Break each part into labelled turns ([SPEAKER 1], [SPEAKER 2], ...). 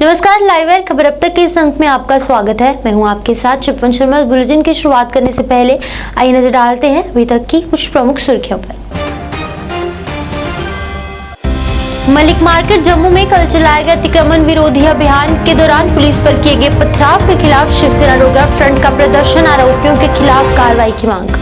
[SPEAKER 1] नमस्कार, live air खबर अब तक के इस अंक में आपका स्वागत है। मैं हूं आपके साथ शिववन शर्मा। बुलेटिन की शुरुआत करने से पहले आइए नजर डालते हैं अभी तक की कुछ प्रमुख सुर्खियों पर। मलिक मार्केट जम्मू में कल चलाए गए अतिक्रमण विरोधी अभियान के दौरान पुलिस पर किए गए पथराव के खिलाफ शिवसेना डोगरा फ्रंट का प्रदर्शन, आरोपियों के खिलाफ कार्रवाई की मांग।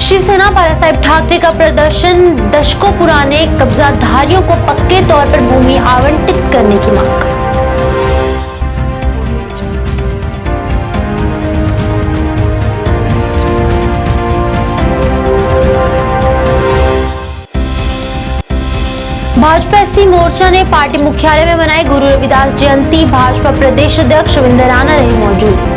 [SPEAKER 1] शिवसेना बाला साहेब ठाकरे का प्रदर्शन, दशकों पुराने कब्जाधारियों को पक्के तौर पर भूमि आवंटित करने की मांग। भाजपा एससी मोर्चा ने पार्टी मुख्यालय में मनाई गुरु रविदास जयंती। भाजपा प्रदेश अध्यक्ष रविंद्र राणा रहे मौजूद।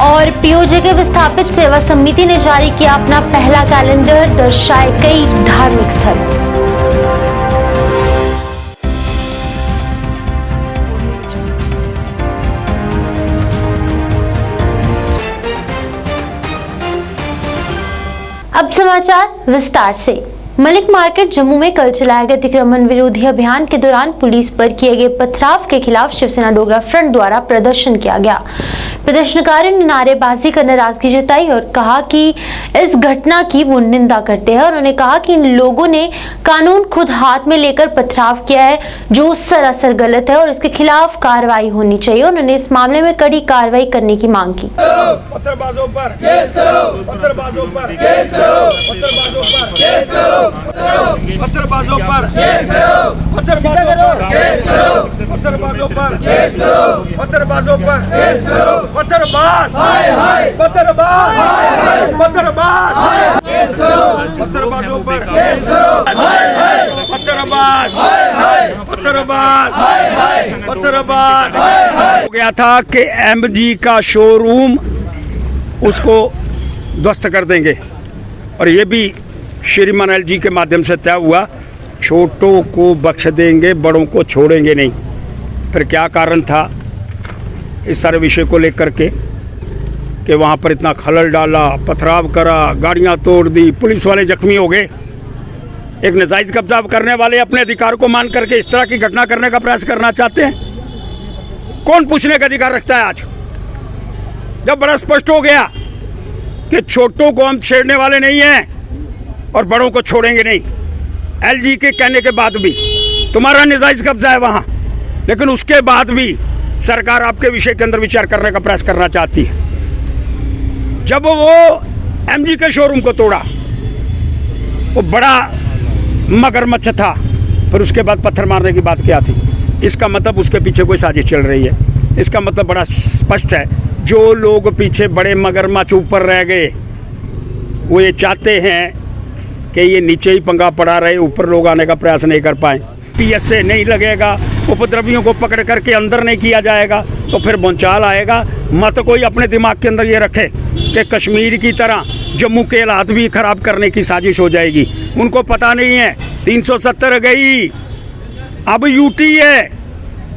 [SPEAKER 1] और पीओजे के विस्थापित सेवा समिति ने जारी किया अपना पहला कैलेंडर, दर्शाए कई धार्मिक स्थल। अब समाचार विस्तार से। मलिक मार्केट जम्मू में कल चलाए गए अतिक्रमण विरोधी अभियान के दौरान पुलिस पर किए गए पथराव के खिलाफ शिवसेना डोगरा फ्रंट द्वारा प्रदर्शन किया गया। प्रदर्शनकारियों ने नारेबाजी कर नाराजगी जताई और कहा कि इस घटना की वो निंदा करते हैं। उन्होंने कहा कि इन लोगों ने कानून खुद हाथ में लेकर पथराव किया है, जो सरासर गलत है और इसके खिलाफ कार्रवाई होनी चाहिए। उन्होंने इस मामले में कड़ी कार्रवाई करने की मांग की।
[SPEAKER 2] पत्थरबाजों पर केस करो, पत्थरबाजों पर केस करो, पत्थरबाजों पर केस करो, पत्थरबाजों पर केस करो, पत्थरबाजों पर केस करो, पत्थरबाजों पर केस करो, पत्थरबाजों पर केस करो, पत्थरबाज हाय हाय, पत्थरबाज हाय हाय, पत्थरबाज हाय हाय, केस करो, पत्थरबाजों पर केस करो, हाय हाय, पत्थरबाज हाय हाय, पत्थरबाज हाय हाय, पत्थरबाज हाय हाय। हो गया था कि एमजी का शोरूम उसको ध्वस्त कर देंगे और ये भी श्रीमान एलजी के माध्यम से तय हुआ, छोटों को बख्श देंगे, बड़ों को छोड़ेंगे नहीं। फिर क्या कारण था इस सारे विषय को लेकर के कि वहाँ पर इतना खलल डाला, पथराव करा, गाड़ियाँ तोड़ दी, पुलिस वाले जख्मी हो गए। एक नाजायज़ कब्जा करने वाले अपने अधिकार को मान करके इस तरह की घटना करने का प्रयास करना चाहते हैं। कौन पूछने का अधिकार रखता है? आज जब बड़ा स्पष्ट हो गया कि छोटों को हम छेड़ने वाले नहीं हैं और बड़ों को छोड़ेंगे नहीं, एलजी के कहने के बाद भी तुम्हारा नाजायज़ कब्जा है वहाँ, लेकिन उसके बाद भी सरकार आपके विषय के अंदर विचार करने का प्रयास करना चाहती है। जब वो एमजी के शोरूम को तोड़ा, वो बड़ा मगरमच्छ था, फिर उसके बाद पत्थर मारने की बात क्या थी? इसका मतलब उसके पीछे कोई साजिश चल रही है। इसका मतलब बड़ा स्पष्ट है, जो लोग पीछे बड़े मगरमच्छ ऊपर रह गए, वो ये चाहते हैं कि ये नीचे ही पंगा पड़ा रहे, ऊपर लोग आने का प्रयास नहीं कर पाए। पीएसए नहीं लगेगा, उपद्रवियों को पकड़ करके अंदर नहीं किया जाएगा, तो फिर भूचाल आएगा। मत कोई अपने दिमाग के अंदर ये रखे कि कश्मीर की तरह जम्मू के हालात भी खराब करने की साजिश हो जाएगी। उनको पता नहीं है 370 गई, अब यूटी है।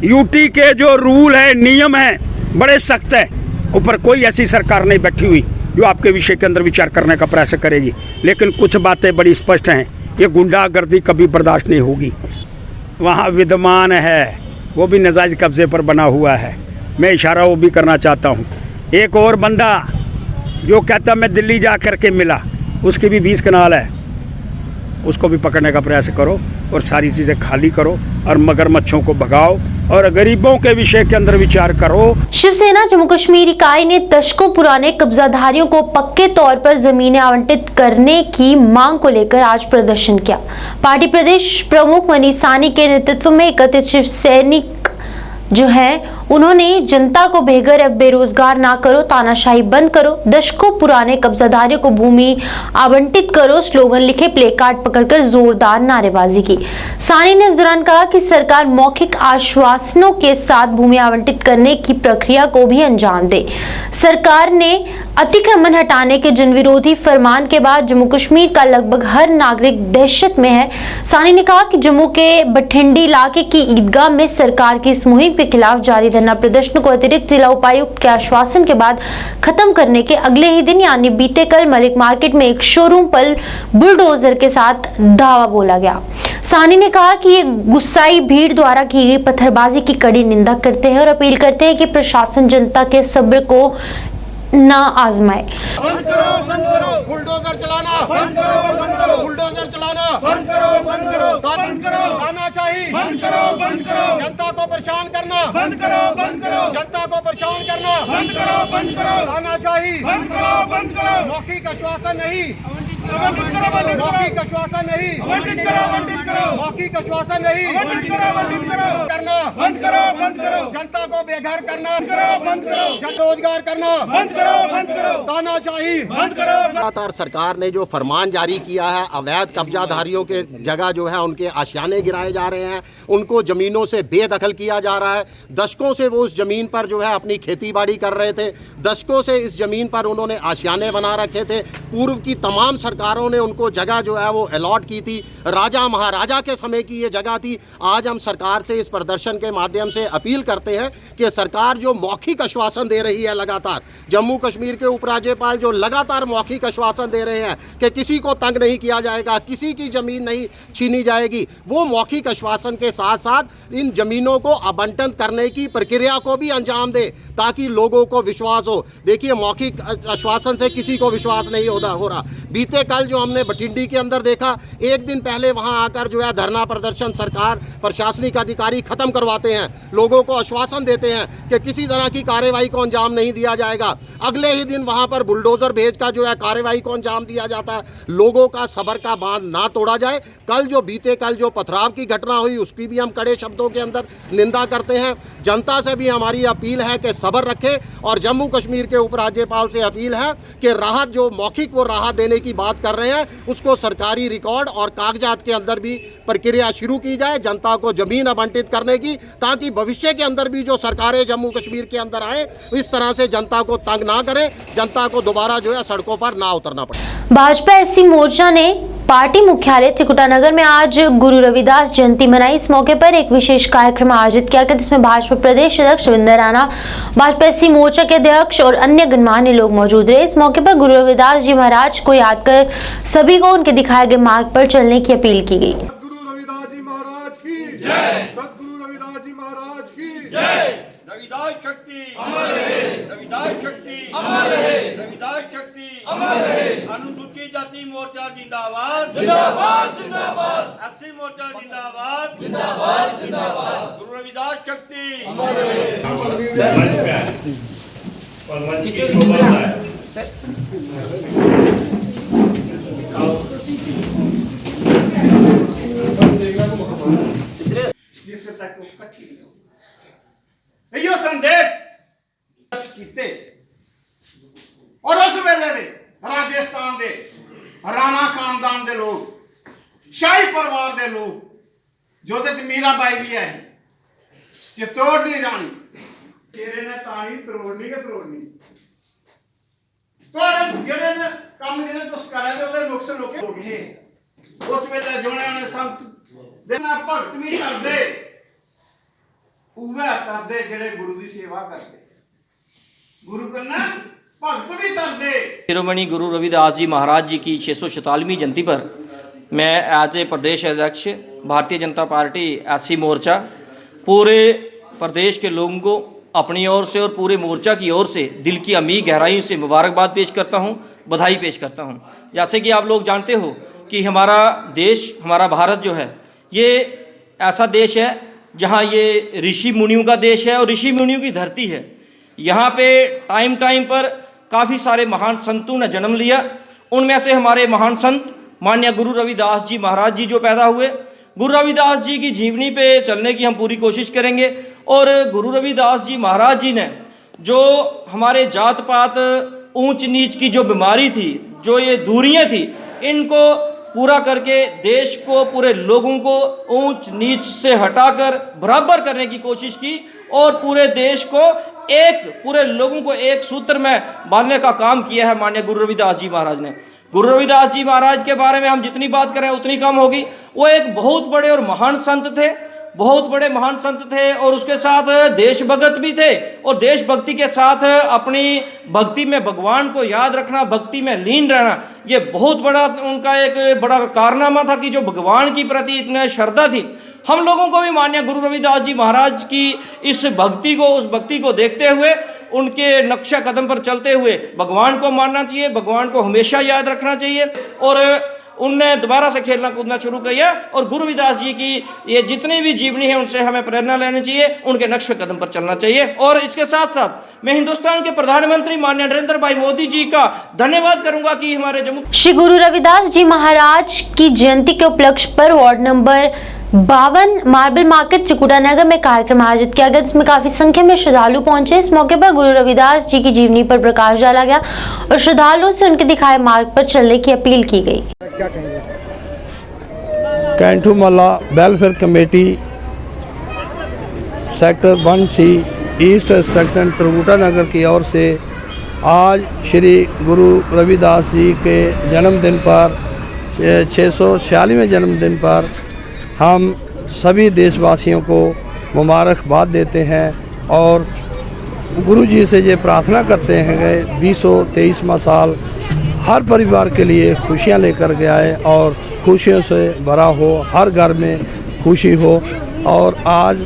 [SPEAKER 2] यूटी के जो रूल है, नियम है, बड़े सख्त है। ऊपर कोई ऐसी सरकार नहीं बैठी हुई जो आपके विषय के अंदर विचार करने का प्रयास करेगी। लेकिन कुछ बातें बड़ी स्पष्ट हैं, ये गुंडागर्दी कभी बर्दाश्त नहीं होगी। वहाँ विद्यमान है, वो भी नाजायज़ कब्जे पर बना हुआ है। मैं इशारा वो भी करना चाहता हूँ। एक और बंदा जो कहता मैं दिल्ली जा कर के मिला, उसकी भी 20 कनाल है, उसको भी पकड़ने का प्रयास करो और सारी चीज़ें खाली करो और मगरमच्छों को भगाओ और गरीबों के विषय के अंदर विचार करो।
[SPEAKER 1] शिवसेना जम्मू कश्मीर इकाई ने दशकों पुराने कब्जाधारियों को पक्के तौर पर जमीनें आवंटित करने की मांग को लेकर आज प्रदर्शन किया। पार्टी प्रदेश प्रमुख मनीष साहनी के नेतृत्व में एकत्रित शिव सैनिक जो है, उन्होंने जनता को बेघर अब बेरोजगार ना करो, तानाशाही बंद करो, दशकों पुराने कब्जाधारियों को भूमि आवंटित करो स्लोगन लिखे प्ले कार्ड पकड़कर जोरदार नारेबाजी की। सानी ने इस दौरान कहा कि सरकार मौखिक आश्वासनों के साथ भूमि आवंटित करने की प्रक्रिया को भी अंजाम दे। सरकार ने अतिक्रमण हटाने के जनविरोधी फरमान के बाद जम्मू कश्मीर का लगभग हर नागरिक दहशत में है। सानी ने कहा कि जम्मू के बठिंडी इलाके की ईदगाह में सरकार की इस मुहिम के खिलाफ जारी धरना प्रदर्शन को अतिरिक्त जिला उपायुक्त के आश्वासन के बाद खत्म करने के अगले ही दिन यानी बीते कल मलिक मार्केट में एक शोरूम पर बुलडोजर के साथ धावा बोला गया। सानी ने कहा कि ये गुस्साई भीड़ द्वारा की गई पत्थरबाजी की कड़ी निंदा करते हैं और अपील करते हैं कि प्रशासन जनता के सब्र को ना आजमाए।
[SPEAKER 3] बंद करो बुलडोजर चलाना, बंद करो बुलडोजर चलाना, बंद करो तानाशाही, बंद करो जनता को परेशान करना, बंद करो जनता को परेशान करना, बंद करो तानाशाही, बंद करो मौखिक आश्वासन नहीं, मौखिक आश्वासन नहीं, मौखिक आश्वासन नहीं करना, बंद करो जनता को बेघर करना, बंद करो रोजगार करना, बंद करो तानाशाही, बंद करो।
[SPEAKER 4] लगातार सरकार ने जो फरमान जारी किया है, अवैध कब्जाधारियों के जगह जो है उनके आशियाने गिराए जा रहे हैं, उनको ज़मीनों से बेदखल किया जा रहा है। दशकों से वो उस ज़मीन पर जो है अपनी खेती बाड़ी कर रहे थे, दशकों से इस ज़मीन पर उन्होंने आशियाने बना रखे थे। पूर्व की तमाम सरकारों ने उनको जगह जो है वो अलॉट की थी, राजा महाराजा के समय की ये जगह थी। आज हम सरकार से इस प्रदर्शन के माध्यम से अपील करते हैं कि सरकार जो मौखिक आश्वासन दे रही है लगातार, जम्मू कश्मीर के उपराज्यपाल जो लगातार मौखिक आश्वासन दे रहे हैं कि किसी को तंग नहीं किया जाएगा, किसी की ज़मीन नहीं छीनी जाएगी, वो मौखिक आश्वासन के साथ साथ इन ज़मीनों को आवंटन करने की प्रक्रिया को भी अंजाम दे ताकि लोगों को विश्वास हो। देखिए, मौखिक आश्वासन से किसी को विश्वास नहीं हो रहा। बीते कल जो हमने बठिंडी के अंदर देखा, एक दिन पहले वहां आकर जो है धरना प्रदर्शन सरकार प्रशासनिक अधिकारी खत्म करवाते हैं, लोगों को आश्वासन देते हैं कि किसी तरह की कार्रवाई को अंजाम नहीं दिया जाएगा। अगले ही दिन वहां पर बुलडोजर भेजकर जो है कार्रवाई को अंजाम दिया जाता है। लोगों का सब्र का बांध ना तोड़ा जाए। बीते कल जो पथराव की घटना हुई उसकी भी हम कड़े शब्दों के अंदर निंदा करते हैं। जनता से भी हमारी अपील है कि सब्र रखे और जम्मू कश्मीर के उपराज्यपाल से अपील है कि राहत जो मौखिक वो राहत देने की बात कर रहे हैं उसको सरकारी रिकॉर्ड और कागजात के अंदर भी प्रक्रिया शुरू की जाए जनता को ज़मीन आवंटित करने की, ताकि भविष्य के अंदर भी जो सरकारें जम्मू कश्मीर के अंदर आए इस तरह से जनता को तंग ना करें, जनता को दोबारा जो है सड़कों पर ना उतरना पड़े।
[SPEAKER 1] भाजपा एससी मोर्चा ने पार्टी मुख्यालय त्रिकुटानगर में आज गुरु रविदास जयंती मनाई। इस मौके पर एक विशेष कार्यक्रम आयोजित किया गया जिसमें भाजपा प्रदेश अध्यक्ष रविंदर राणा, भाजपा एससी मोर्चा के अध्यक्ष और अन्य गणमान्य लोग मौजूद रहे। इस मौके पर गुरु रविदास जी महाराज को याद कर सभी को उनके दिखाए गए मार्ग पर चलने की अपील की गई।
[SPEAKER 3] सतगुरु रविदास जी महाराज की जय, सतगुरु रविदास जी महाराज की जय।
[SPEAKER 2] रविदास शक्ति अमर रहे, रविदास शक्ति अमर रहे, रविदास शक्ति अमर रहे। अनुसूचित जाति मोर्चा जिंदाबाद, जिंदाबाद जिंदाबाद। एससी मोर्चा जिंदाबाद, जिंदाबाद जिंदाबाद। गुरु रविदास शक्ति अमर रहे।
[SPEAKER 3] यो संदेश कीते और उस वेले दे राजस्थान दे राणा खानदान दे लोग, शाही परिवार दे लोग जो मीराबाई भी है, चित्तौड़ दी रानी, तेरे ने तानी तरोड़नी के तरोड़नी तो जेड़े ने काम जेड़े तुस करे ते ओदे नुक्स लोके हो गए। उस वेले जोने ने संत देना भगत भी करदे, उवे करदे जेड़े गुरु की सेवा करते, गुरु करना भगत भी करते।
[SPEAKER 5] शिरोमणि गुरु रविदास जी महाराज जी की 647वीं जयंती पर मैं एज ए प्रदेश अध्यक्ष भारतीय जनता पार्टी एससी मोर्चा पूरे प्रदेश के लोगों को अपनी ओर से और पूरे मोर्चा की ओर से दिल की अमीर गहराई से मुबारकबाद पेश करता हूं, बधाई पेश करता हूं। जैसे कि आप लोग जानते हो कि हमारा देश, हमारा भारत जो है ये ऐसा देश है जहाँ ये ऋषि मुनियों का देश है और ऋषि मुनियों की धरती है। यहाँ पे टाइम टाइम पर काफ़ी सारे महान संतों ने जन्म लिया। उनमें से हमारे महान संत माननीय गुरु रविदास जी महाराज जी जो पैदा हुए, गुरु रविदास जी की जीवनी पे चलने की हम पूरी कोशिश करेंगे। और गुरु रविदास जी महाराज जी ने जो हमारे जात पात ऊंच नीच की जो बीमारी थी, जो ये दूरियां थी, इनको पूरा करके देश को, पूरे लोगों को ऊंच नीच से हटाकर बराबर करने की कोशिश की और पूरे देश को एक पूरे लोगों को एक सूत्र में बांधने का काम किया है माननीय गुरु रविदास जी महाराज ने। गुरु रविदास जी महाराज के बारे में हम जितनी बात करें उतनी कम होगी। वो एक बहुत बड़े और महान संत थे, बहुत बड़े महान संत थे, और उसके साथ देशभक्त भी थे, और देशभक्ति के साथ अपनी भक्ति में भगवान को याद रखना, भक्ति में लीन रहना, ये बहुत बड़ा उनका एक बड़ा कारनामा था कि जो भगवान की प्रति इतने श्रद्धा थी। हम लोगों को भी माननीय गुरु रविदास जी महाराज की इस भक्ति को, उस भक्ति को देखते हुए, उनके नक्शा कदम पर चलते हुए भगवान को मानना चाहिए, भगवान को हमेशा याद रखना चाहिए। और उनने दोबारा से खेलना कूदना शुरू किया, और गुरु रविदास जी की ये जितनी भी जीवनी है उनसे हमें प्रेरणा लेनी चाहिए, उनके नक्शे कदम पर चलना चाहिए। और इसके साथ साथ मैं हिंदुस्तान के प्रधानमंत्री माननीय नरेंद्र भाई मोदी जी का धन्यवाद करूंगा कि हमारे जम्मू
[SPEAKER 1] श्री गुरु रविदास जी महाराज की जयंती के उपलक्ष्य पर ward number 52 marble market Trikuta Nagar में कार्यक्रम आयोजित किया गया, जिसमें काफी संख्या में श्रद्धालु पहुंचे। इस मौके पर गुरु रविदास जी की जीवनी पर प्रकाश डाला गया और श्रद्धालुओं से उनके दिखाए मार्ग पर चलने की अपील की गई।
[SPEAKER 6] कैंटू महला welfare committee sector 1C east section Trikuta Nagar की ओर से आज श्री गुरु रविदास जी के जन्मदिन पर 646वें जन्मदिन पर हम सभी देशवासियों को मुबारकबाद देते हैं और गुरु जी से ये प्रार्थना करते हैं कि 2023वां साल हर परिवार के लिए खुशियां लेकर के आए और खुशियों से भरा हो, हर घर में खुशी हो। और आज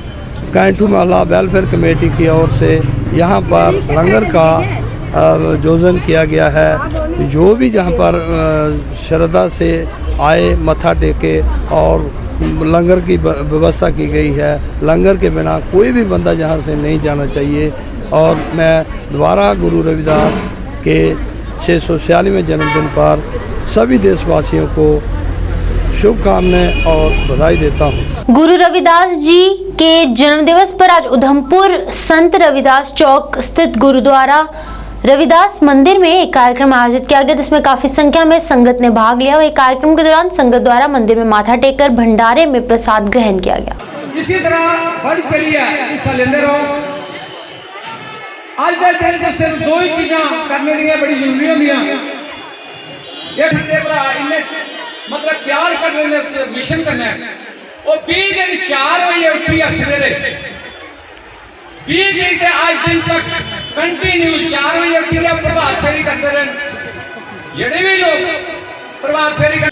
[SPEAKER 6] कैंटू महला वेलफेयर कमेटी की ओर से यहाँ पर लंगर का आयोजन किया गया है। जो भी जहाँ पर श्रद्धा से आए मत्था टेके और लंगर की व्यवस्था की गई है। लंगर के बिना कोई भी बंदा यहाँ से नहीं जाना चाहिए। और मैं दोबारा गुरु रविदास के 646वें जन्मदिन पर सभी देशवासियों को शुभकामनाएं और बधाई देता हूँ।
[SPEAKER 1] गुरु रविदास जी के जन्मदिवस पर आज उधमपुर संत रविदास चौक स्थित गुरुद्वारा रविदास मंदिर में एक कार्यक्रम आयोजित किया गया, जिसमें काफी संख्या में संगत ने भाग लिया। वही कार्यक्रम के दौरान संगत द्वारा मंदिर में माथा टेककर भंडारे में प्रसाद ग्रहण किया गया।
[SPEAKER 2] इसी तरह बढ़ चली है हिस्सा लेंदे रहो। आज के दिन च सिर्फ दो ही चीज़ां करने दी बड़ी जरूरी होंदियां। एक ठंडे भरा इन्हें मतलब प्यार कर रहे मिशन करना वो 20 दिन 4 बजे उठी सवेरे 20 दिन के आज दिन तक कंटिन्यू 4 बजे उठी प्रभात फेरी करते रहे। जेडे भी लोग प्रभात फेरी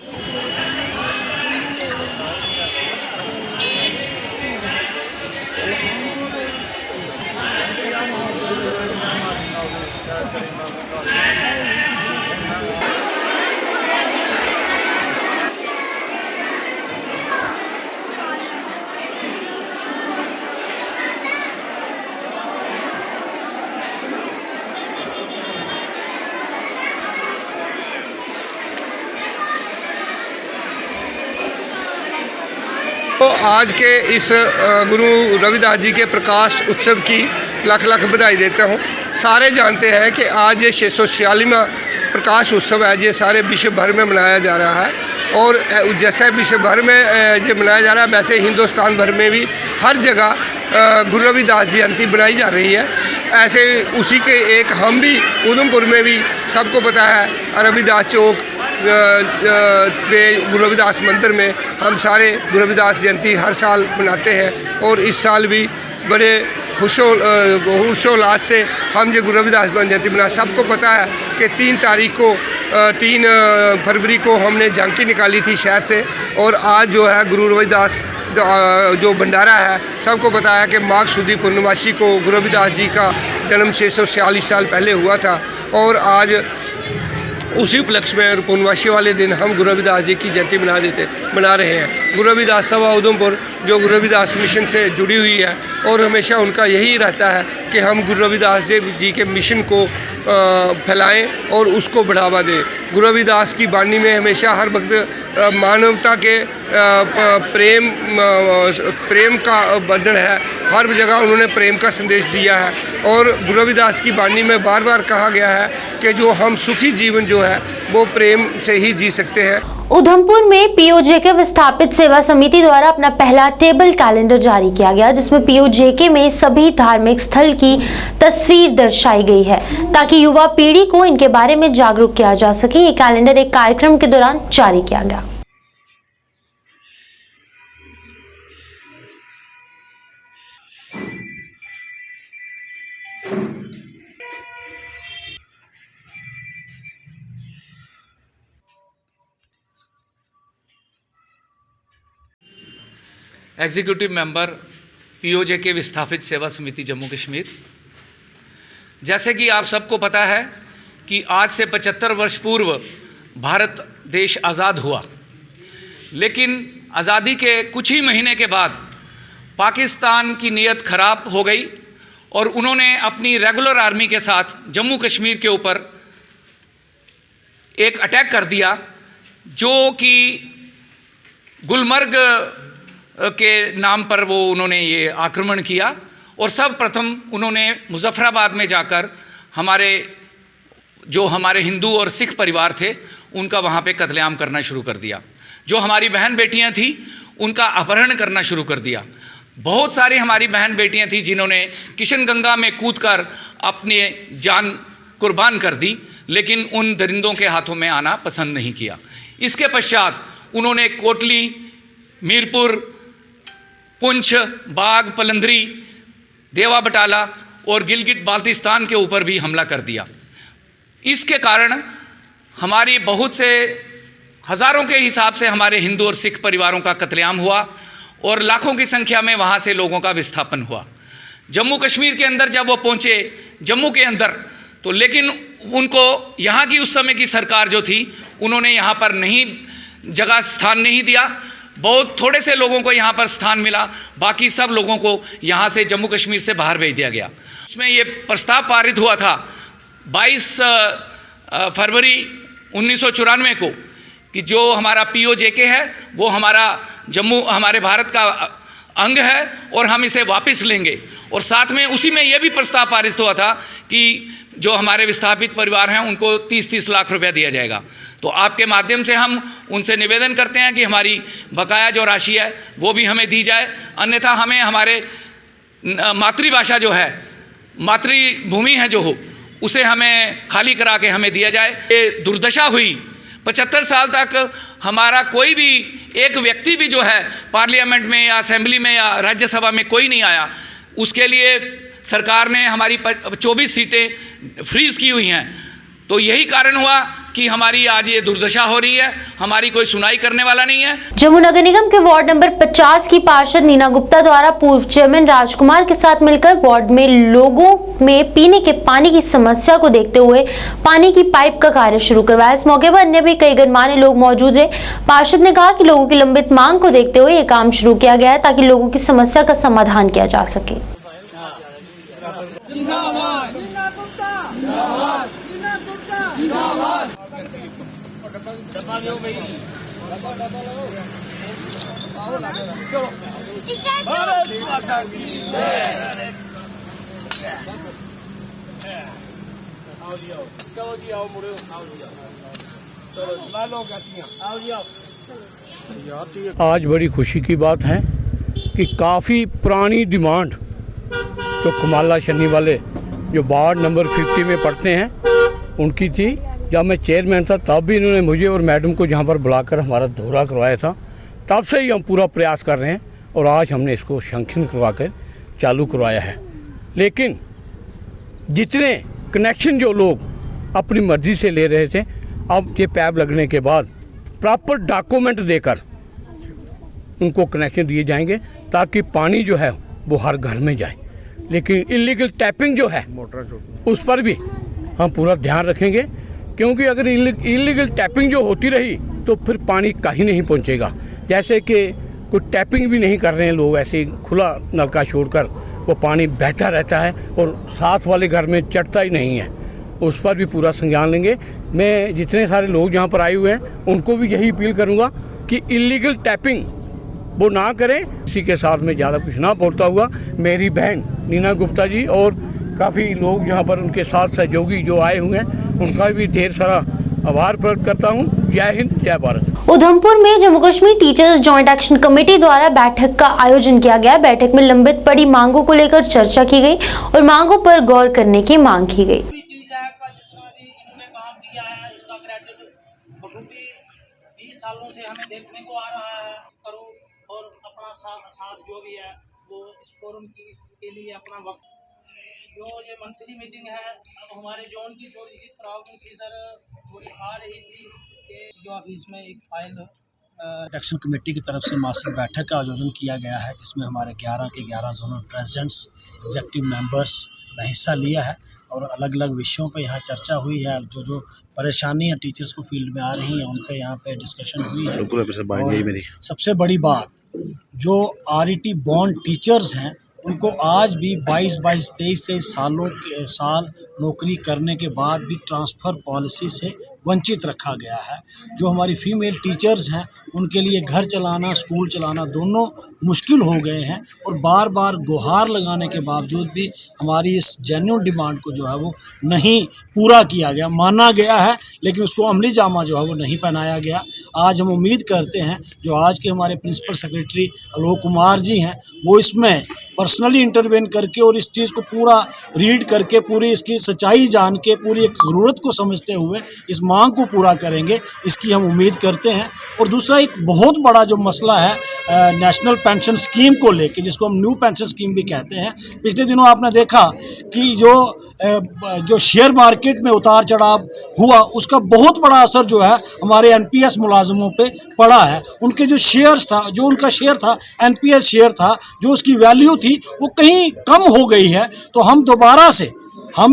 [SPEAKER 7] तो आज के इस गुरु रविदास जी के प्रकाश उत्सव की लाख लाख बधाई देता हूँ। सारे जानते हैं कि आज ये 646वां प्रकाश उत्सव है, ये सारे विश्व भर में मनाया जा रहा है। और जैसे विश्व भर में ये मनाया जा रहा है वैसे हिंदुस्तान भर में भी हर जगह गुरु रविदास जयंती बनाई जा रही है। ऐसे उसी के एक हम भी उधमपुर में भी सबको पता है रविदास चौक पे गुरु रविदास मंदिर में हम सारे गुरु रविदास जयंती हर साल मनाते हैं। और इस साल भी बड़े हर्षोल्लास से हम ये गुरु रविदास जयंती मना। सबको पता है कि 3 फरवरी को हमने झांकी निकाली थी शहर से, और आज जो है गुरु रविदास जो भंडारा है, सबको पता है कि माघ शुद्ध पूर्णमासी को गुरु रविदास जी का जन्म 646 साल पहले हुआ था। और आज उसी उपलक्ष्य में पूर्णमासी वाले दिन हम गुरु रविदास जी की जयंती मना रहे हैं। गुरु रविदास सभा उधमपुर जो गुरु रविदास मिशन से जुड़ी हुई है, और हमेशा उनका यही रहता है कि हम गुरु रविदास जी के मिशन को फैलाएं और उसको बढ़ावा दें। गुरु रविदास की वाणी में हमेशा हर वक्त मानवता के प्रेम का वर्णन है। हर जगह उन्होंने प्रेम का संदेश दिया है। और गुरु रविदास की वाणी में बार बार कहा गया है कि जो हम सुखी जीवन जो है वो प्रेम से ही जी सकते हैं।
[SPEAKER 1] उधमपुर में पीओजेके विस्थापित सेवा समिति द्वारा अपना पहला टेबल कैलेंडर जारी किया गया, जिसमें पीओजेके में सभी धार्मिक स्थल की तस्वीर दर्शाई गई है ताकि युवा पीढ़ी को इनके बारे में जागरूक किया जा सके। ये कैलेंडर एक कार्यक्रम के दौरान जारी किया गया।
[SPEAKER 8] एग्जीक्यूटिव मेंबर पीओजेके विस्थापित सेवा समिति जम्मू कश्मीर। जैसे कि आप सबको पता है कि आज से 75 वर्ष पूर्व भारत देश आज़ाद हुआ, लेकिन आज़ादी के कुछ ही महीने के बाद पाकिस्तान की नीयत ख़राब हो गई और उन्होंने अपनी रेगुलर आर्मी के साथ जम्मू कश्मीर के ऊपर एक अटैक कर दिया, जो कि गुलमर्ग के नाम पर वो उन्होंने ये आक्रमण किया। और सब प्रथम उन्होंने मुजफ्फराबाद में जाकर हमारे हिंदू और सिख परिवार थे उनका वहाँ पे कत्लेआम करना शुरू कर दिया। जो हमारी बहन बेटियाँ थीं उनका अपहरण करना शुरू कर दिया। बहुत सारी हमारी बहन बेटियाँ थीं जिन्होंने किशनगंगा में कूदकर अपनी जान कुर्बान कर दी, लेकिन उन दरिंदों के हाथों में आना पसंद नहीं किया। इसके पश्चात उन्होंने कोटली, मीरपुर, पुंछ, बाग, पलंदरी, देवा बटाला और गिलगित बाल्टिस्तान के ऊपर भी हमला कर दिया। इसके कारण हमारी बहुत से हज़ारों के हिसाब से हमारे हिंदू और सिख परिवारों का कत्लेआम हुआ और लाखों की संख्या में वहाँ से लोगों का विस्थापन हुआ। जम्मू कश्मीर के अंदर जब वो पहुँचे, जम्मू के अंदर, तो लेकिन उनको यहाँ की उस समय की सरकार जो थी उन्होंने यहाँ पर स्थान नहीं दिया। बहुत थोड़े से लोगों को यहाँ पर स्थान मिला, बाकी सब लोगों को यहाँ से जम्मू कश्मीर से बाहर भेज दिया गया। उसमें ये प्रस्ताव पारित हुआ था 22 फरवरी 1994 को कि जो हमारा पीओजेके है वो हमारे भारत का अंग है और हम इसे वापस लेंगे। और साथ में उसी में ये भी प्रस्ताव पारित हुआ था कि जो हमारे विस्थापित परिवार हैं उनको 30-30 लाख रुपया दिया जाएगा। तो आपके माध्यम से हम उनसे निवेदन करते हैं कि हमारी बकाया जो राशि है वो भी हमें दी जाए, अन्यथा हमें हमारे मातृभाषा जो है, मातृभूमि है जो हो, उसे हमें खाली करा के हमें दिया जाए। ये दुर्दशा हुई, 75 साल तक हमारा कोई भी एक व्यक्ति भी जो है पार्लियामेंट में या असेंबली में या राज्यसभा में कोई नहीं आया। उसके लिए सरकार ने हमारी 24 सीटें फ्रीज की हुई हैं। तो यही कारण हुआ कि हमारी आज ये दुर्दशा हो रही है, हमारी कोई सुनाई करने वाला नहीं है।
[SPEAKER 1] जम्मू नगर निगम के वार्ड नंबर 50 की पार्षद नीना गुप्ता द्वारा पूर्व चेयरमैन राजकुमार के साथ मिलकर वार्ड में लोगों में पीने के पानी की समस्या को देखते हुए पानी की पाइप का कार्य शुरू करवाया। इस मौके पर अन्य भी कई गणमान्य लोग मौजूद रहे। पार्षद ने कहा कि लोगों की लंबित मांग को देखते हुए ये काम शुरू किया गया है ताकि लोगों की समस्या का समाधान किया जा सके।
[SPEAKER 6] आज बड़ी खुशी की बात है कि काफ़ी पुरानी डिमांड जो कमाला शन्नी वाले जो वार्ड नंबर 50 में पढ़ते हैं उनकी थी। जब मैं चेयरमैन था तब भी इन्होंने मुझे और मैडम को जहाँ पर बुलाकर हमारा दौरा करवाया था, तब से ही हम पूरा प्रयास कर रहे हैं और आज हमने इसको सैंक्शन करवा कर चालू करवाया है। लेकिन जितने कनेक्शन जो लोग अपनी मर्ज़ी से ले रहे थे, अब ये पैप लगने के बाद प्रॉपर डॉक्यूमेंट देकर उनको कनेक्शन दिए जाएंगे ताकि पानी जो है वो हर घर में जाए। लेकिन इलीगल टैपिंग जो है उस पर भी हम पूरा ध्यान रखेंगे, क्योंकि अगर इलीगल टैपिंग जो होती रही तो फिर पानी कहीं नहीं पहुंचेगा। जैसे कि कोई टैपिंग भी नहीं कर रहे हैं लोग, ऐसे खुला नलका छोड़कर वो पानी बहता रहता है और साथ वाले घर में चढ़ता ही नहीं है, उस पर भी पूरा संज्ञान लेंगे। मैं जितने सारे लोग यहाँ पर आए हुए हैं उनको भी यही अपील करूँगा कि इलीगल टैपिंग वो ना करें। इसी के साथ में ज़्यादा कुछ ना बोलता हुआ मेरी बहन नीना गुप्ता जी और काफ़ी लोग यहाँ पर उनके साथ सहयोगी जो आए हुए हैं उनका भी ढेर सारा
[SPEAKER 9] आभार प्रकट करता हूँ। जय हिंद, जय भारत।
[SPEAKER 1] उधमपुर में Jammu Kashmir teachers joint action committee द्वारा बैठक का आयोजन किया गया। बैठक में लंबित पड़ी मांगों को लेकर चर्चा की गई और मांगों पर गौर करने की मांग की गई।
[SPEAKER 10] बखूबी 20 सालों से हमें देखने को आ रहा है। करो और अपना साथ जो भी है वो इस फोरम के लिए अपना वक्त, जो ये मंथली मीटिंग है, अब हमारे जोन की थोड़ी सी प्रॉब्लम थी सर, थोड़ी आ रही थी कि जो ऑफिस में एक फाइल एक्शन कमेटी की तरफ से मासिक बैठक का आयोजन किया गया है, जिसमें हमारे 11 के 11 जोनल प्रेसिडेंट्स, एग्जेक्टिव मेंबर्स ने हिस्सा लिया है और अलग अलग विषयों पे यहाँ चर्चा हुई है। जो परेशानियाँ टीचर्स को फील्ड में आ रही हैं उन पे यहाँ पे डिस्कशन हुई है। और सबसे बड़ी बात, जो RET बॉन्ड टीचर्स हैं उनको आज भी 22-22, 23 साल नौकरी करने के बाद भी ट्रांसफ़र पॉलिसी से वंचित रखा गया है। जो हमारी फीमेल टीचर्स हैं उनके लिए घर चलाना, स्कूल चलाना दोनों मुश्किल हो गए हैं और बार बार गुहार लगाने के बावजूद भी हमारी इस जेन्युइन डिमांड को जो है वो नहीं पूरा किया गया। माना गया है लेकिन उसको अमली जामा जो है वो नहीं पहनाया गया। आज हम उम्मीद करते हैं जो आज के हमारे प्रिंसिपल सेक्रेटरी आलोक कुमार जी हैं वो इसमें पर्सनली इंटरवेन करके और इस चीज़ को पूरा रीड करके पूरी इसकी सच्चाई जान के पूरी एक ज़रूरत को समझते हुए इस मांग को पूरा करेंगे, इसकी हम उम्मीद करते हैं। और दूसरा एक बहुत बड़ा जो मसला है नेशनल पेंशन स्कीम को लेके, जिसको हम न्यू पेंशन स्कीम भी कहते हैं, पिछले दिनों आपने देखा कि जो शेयर मार्केट में उतार चढ़ाव हुआ उसका बहुत बड़ा असर जो है हमारे NPS मुलाजमों पे पड़ा है। उनके जो शेयर्स था, जो उनका शेयर था, NPS शेयर था, जो उसकी वैल्यू थी वो कहीं कम हो गई है। तो हम दोबारा से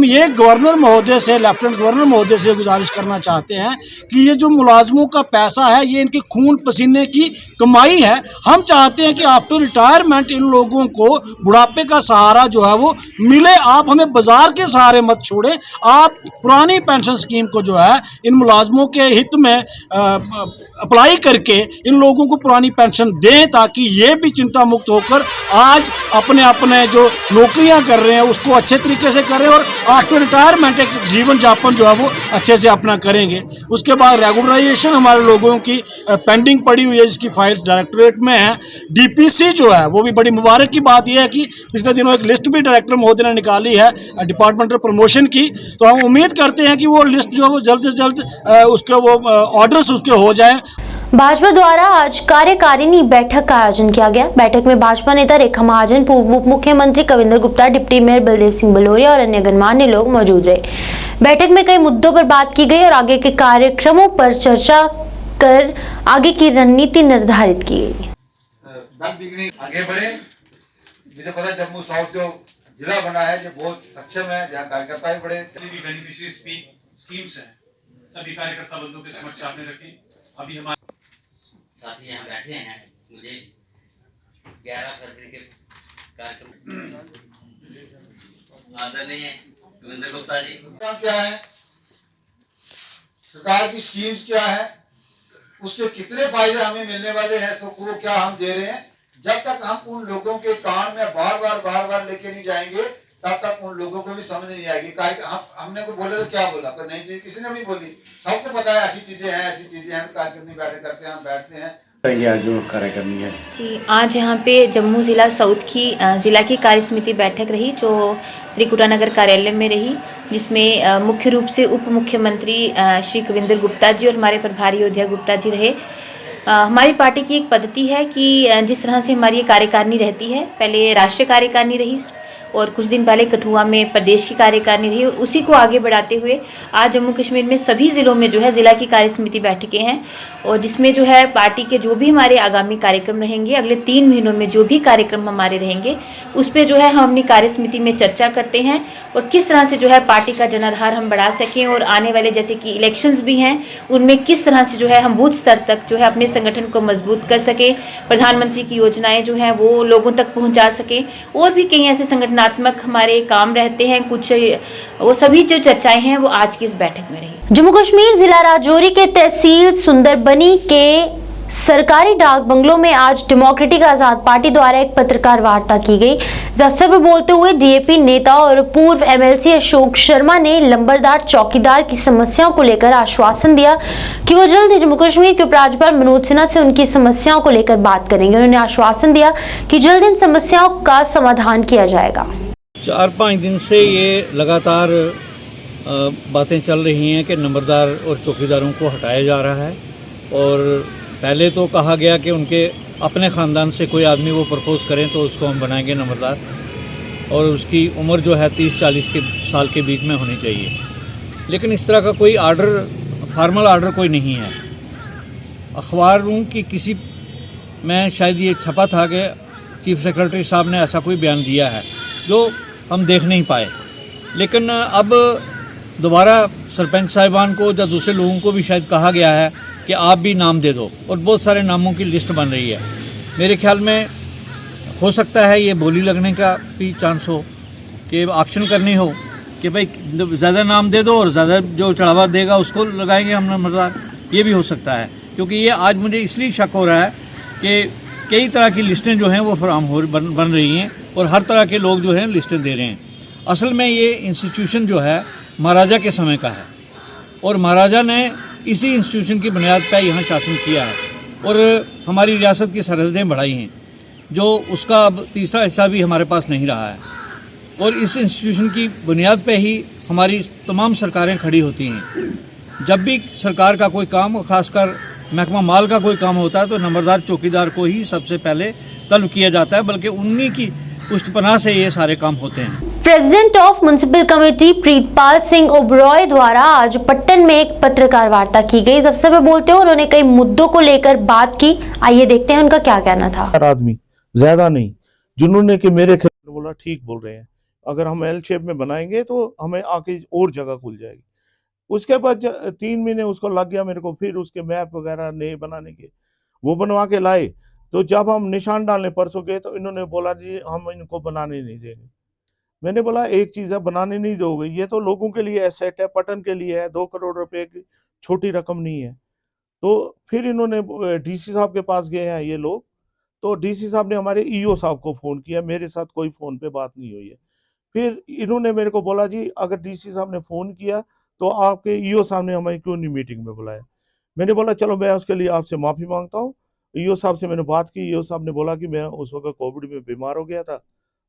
[SPEAKER 10] ये गवर्नर महोदय से, लेफ्टिनेंट गवर्नर महोदय से गुजारिश करना चाहते हैं कि ये जो मुलाजमों का पैसा है ये इनके खून पसीने की कमाई है। हम चाहते हैं कि आफ्टर रिटायरमेंट इन लोगों को बुढ़ापे का सहारा जो है वो मिले। आप हमें बाजार के सहारे मत छोड़ें, आप पुरानी पेंशन स्कीम को जो है इन मुलाजमों के हित में अप्लाई करके इन लोगों को पुरानी पेंशन दें, ताकि ये भी चिंता मुक्त होकर आज अपने जो नौकरियां कर रहे हैं उसको अच्छे तरीके से करें और आफ्टर रिटायरमेंट एक जीवन यापन जो है वो अच्छे से अपना करेंगे। उसके बाद रेगुलराइजेशन हमारे लोगों की पेंडिंग पड़ी हुई है, जिसकी फाइल्स डायरेक्टरेट में है। DPC जो है वो भी बड़ी मुबारक की बात यह है कि पिछले दिनों एक लिस्ट भी डायरेक्टर महोदय ने निकाली है डिपार्टमेंटल प्रमोशन की। तो हम उम्मीद करते हैं कि वो लिस्ट जो है वो जल्द से जल्द उसके वो ऑर्डर्स उसके हो जाएं।
[SPEAKER 1] भाजपा द्वारा आज कार्यकारिणी बैठक का आयोजन किया गया। बैठक में भाजपा नेता रेखा महाजन, पूर्व उप मुख्यमंत्री कविंदर गुप्ता, डिप्टी मेयर बलदेव सिंह बलोरिया और अन्य गणमान्य लोग मौजूद रहे। बैठक में कई मुद्दों पर बात की गई और आगे के कार्यक्रमों पर चर्चा कर आगे की रणनीति निर्धारित की गई।
[SPEAKER 11] आगे बढ़े। मुझे पता है जम्मू साउथ जो जिला बना है जो बहुत सक्षम है, जहाँ कार्यकर्ता भी बड़े
[SPEAKER 12] बेनिफिशियरी स्कीम्स हैं, सभी कार्यकर्ता बंधुओं के समक्ष आपने रखी। अभी हमारे
[SPEAKER 13] साथी यहाँ बैठे हैं, मुझे 11 फरवरी के कार्यक्रम आदरणीय कविंदर गुप्ता जी
[SPEAKER 11] क्या है, सरकार की स्कीम्स क्या है, उसके कितने फायदे हमें मिलने वाले हैं, तो वो क्या हम दे रहे हैं। जब तक हम उन लोगों के कान में बार बार लेके नहीं जाएंगे तब तक उन लोगों को भी समझ नहीं आएगी। हमने को बोले तो क्या बोला, कोई नई चीज किसी ने नहीं बोली। सबको पता है ऐसी चीजें हैं, कार्यक्रम बैठे करते हैं, हम बैठते हैं।
[SPEAKER 14] जो कार्यक्रम है
[SPEAKER 15] जी, आज यहाँ पे जम्मू ज़िला साउथ की ज़िला की कार्य समिति बैठक रही जो त्रिकुटा नगर कार्यालय में रही, जिसमें मुख्य रूप से उप मुख्यमंत्री श्री कविंदर गुप्ता जी और हमारे प्रभारी योध्या गुप्ता जी रहे। हमारी पार्टी की एक पद्धति है कि जिस तरह से हमारी ये कार्यकारिणी रहती है, पहले राष्ट्रीय कार्यकारिणी रही और कुछ दिन पहले कठुआ में प्रदेश की कार्यकारिणी रही, उसी को आगे बढ़ाते हुए आज जम्मू कश्मीर में सभी ज़िलों में जो है ज़िला की कार्य समिति बैठकें हैं और जिसमें जो है पार्टी के जो भी हमारे आगामी कार्यक्रम रहेंगे, अगले 3 महीनों में जो भी कार्यक्रम हमारे रहेंगे उस पर जो है हम अपनी कार्य समिति में चर्चा करते हैं और किस तरह से जो है पार्टी का जनाधार हम बढ़ा सकें और आने वाले जैसे कि इलेक्शंस भी हैं उनमें किस तरह से जो है हम बूथ स्तर तक जो है अपने संगठन को मजबूत कर सकें, प्रधानमंत्री की योजनाएँ जो हैं वो लोगों तक पहुँचा सकें और भी कई ऐसे संगठनात्मक हमारे काम रहते हैं। कुछ वो सभी जो चर्चाएं हैं वो आज की इस बैठक में रही।
[SPEAKER 1] जम्मू कश्मीर जिला राजौरी के तहसील सुंदरबनी के सरकारी डाक बंगलों में आज डेमोक्रेटिक आजाद पार्टी द्वारा एक पत्रकार वार्ता की गई। इस अवसर पर बोलते हुए डीएपी नेता और पूर्व एमएलसी अशोक शर्मा ने लंबरदार चौकीदार की समस्याओं को लेकर आश्वासन दिया कि वो जल्द ही जम्मू कश्मीर के उपराज्यपाल मनोज सिन्हा से उनकी समस्याओं को लेकर बात करेंगे। उन्होंने आश्वासन दिया कि जल्द इन समस्याओं का समाधान किया जाएगा।
[SPEAKER 16] 4-5 दिन से ये लगातार बातें चल रही हैं कि नंबरदार और चौकीदारों को हटाया जा रहा है, और पहले तो कहा गया कि उनके अपने ख़ानदान से कोई आदमी वो प्रपोज़ करें तो उसको हम बनाएंगे नंबरदार, और उसकी उम्र जो है 30-40 के साल के बीच में होनी चाहिए। लेकिन इस तरह का कोई आर्डर, फार्मल आर्डर कोई नहीं है। अखबारों की किसी में शायद ये छपा था कि चीफ सेक्रेटरी साहब ने ऐसा कोई बयान दिया है जो हम देख नहीं पाए। लेकिन अब दोबारा सरपंच साहिबान को या दूसरे लोगों को भी शायद कहा गया है कि आप भी नाम दे दो, और बहुत सारे नामों की लिस्ट बन रही है। मेरे ख्याल में हो सकता है ये बोली लगने का भी चांस हो कि ऑक्शन करनी हो कि भाई ज़्यादा नाम दे दो और ज़्यादा जो चढ़ावा देगा उसको लगाएंगे हम नंबरदार। ये भी हो सकता है, क्योंकि ये आज मुझे इसलिए शक हो रहा है कि कई तरह की लिस्टें जो हैं वो फराहम बन रही हैं, और हर तरह के लोग जो हैं लिस्टें दे रहे हैं। असल में ये इंस्टीट्यूशन जो है महाराजा के समय का है, और महाराजा ने इसी इंस्टीट्यूशन की बुनियाद पर यहाँ शासन किया है, और हमारी रियासत की सरहदें बढ़ाई हैं, जो उसका अब तीसरा हिस्सा भी हमारे पास नहीं रहा है। और इस इंस्टीट्यूशन की बुनियाद पे ही हमारी तमाम सरकारें खड़ी होती हैं। जब भी सरकार का कोई काम, खासकर महकमा माल का कोई काम होता है, तो नंबरदार चौकीदार को ही सबसे पहले तलब किया जाता है, बल्कि उन्हीं की पुष्टपनाह से ये सारे काम होते हैं।
[SPEAKER 1] President of municipal committee Pritpal Singh Oberoi द्वारा आज पट्टन में एक पत्रकार वार्ता की गई। इस अवसर पर बोलते हुए उन्होंने कई मुद्दों को लेकर बात की। आइए देखते हैं उनका क्या कहना था।
[SPEAKER 17] आदमी ज्यादा नहीं, जिन्होंने कि मेरे खिलाफ बोला ठीक बोल रहे हैं, अगर हम एल शेप में बनाएंगे तो हमें आके और जगह खुल जाएगी। उसके बाद 3 महीने उसको लग गया मेरे को, फिर उसके मैप वगैरह नए बनाने के, वो बनवा के लाए। तो जब हम निशान डालने परसों गए तो इन्होंने बोला जी हम इनको बनाने नहीं देंगे। मैंने बोला एक चीज है, बनाने नहीं दोगे, ये तो लोगों के लिए एसेट है, पटन के लिए है, 2 करोड़ रुपए की छोटी रकम नहीं है। तो फिर इन्होंने डीसी साहब के पास गए हैं ये लोग, तो डीसी साहब ने हमारे ईओ साहब को फोन किया, मेरे साथ कोई फोन पे बात नहीं हुई है। फिर इन्होंने मेरे को बोला जी अगर डीसी साहब ने फोन किया तो आपके ईओ साहब ने हमें क्यों नहीं मीटिंग में बुलाया। मैंने बोला चलो मैं उसके लिए आपसे माफी मांगता हूँ। ईओ साहब से मैंने बात की, ईओ साहब ने बोला कि मैं उस वक्त कोविड में बीमार हो गया था,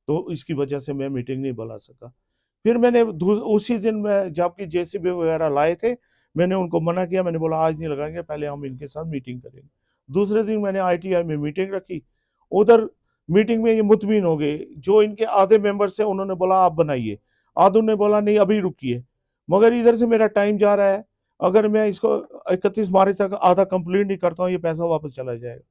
[SPEAKER 17] तो इसकी वजह से मैं मीटिंग नहीं बुला सका। फिर मैंने उसी दिन में जबकि जेसीबी वगैरह लाए थे, मैंने उनको मना किया, मैंने बोला आज नहीं लगाएंगे, पहले हम इनके साथ मीटिंग करेंगे। दूसरे दिन मैंने ITI में मीटिंग रखी, उधर मीटिंग में ये मुतमीन हो गए। जो इनके आधे मेंबर्स हैं उन्होंने बोला आप बनाइए, आधों ने बोला नहीं अभी रुकिए। मगर इधर से मेरा टाइम जा रहा है, अगर मैं इसको 31 मार्च तक आधा कंप्लीट नहीं करता हूँ ये पैसा वापस चला जाएगा,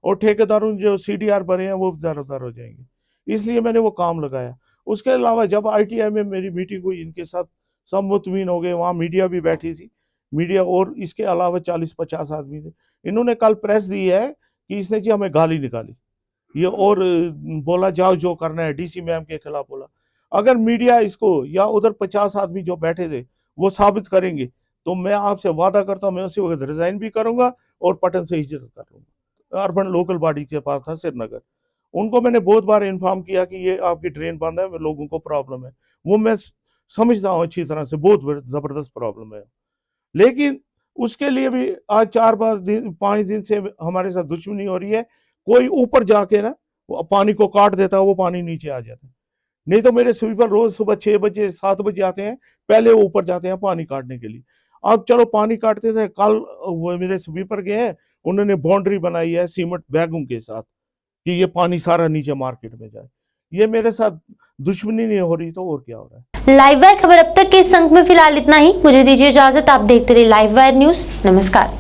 [SPEAKER 17] और ठेकेदारों जो CDR भरे हैं वो दर हो जाएंगे। इसलिए मैंने वो काम लगाया। उसके अलावा जब ITI में मेरी मीटिंग हुई, इनके साथ सब मुतमीन हो गए, वहाँ मीडिया भी बैठी थी, मीडिया और इसके अलावा 40-50 आदमी थे। इन्होंने कल प्रेस दी है कि इसने जी हमें गाली निकाली ये, और बोला जाओ जो करना है, DC मैम के खिलाफ बोला। अगर मीडिया इसको या उधर 50 आदमी जो बैठे थे वो साबित करेंगे तो मैं आपसे वादा करता हूँ मैं उसी वक्त रिजाइन भी करूंगा और पटन से हिजरत करूंगा। अर्बन लोकल बॉडी के पास था श्रीनगर, उनको मैंने बहुत बार इन्फॉर्म किया कि ये आपकी ट्रेन बंद है, लोगों को प्रॉब्लम है, वो मैं समझता हूँ अच्छी तरह से, बहुत जबरदस्त प्रॉब्लम है। लेकिन उसके लिए भी आज 4-5 दिन से हमारे साथ दुश्मनी हो रही है। कोई ऊपर जाके ना वो पानी को काट देता है, वो पानी नीचे आ जाता है। नहीं तो मेरे स्वीपर रोज सुबह 6 बजे 7 बजे आते हैं, पहले वो ऊपर जाते हैं पानी काटने के लिए। अब चलो पानी काटते थे, कल वो मेरे स्वीपर गए हैं, उन्होंने बाउंड्री बनाई है सीमेंट बैगों के साथ कि ये पानी सारा नीचे मार्केट में जाए। ये मेरे साथ दुश्मनी नहीं हो रही तो और क्या हो रहा है।
[SPEAKER 1] लाइव वायर खबर अब तक के इस अंक में फिलहाल इतना ही। मुझे दीजिए इजाजत, आप देखते रहिए लाइव वायर न्यूज। नमस्कार।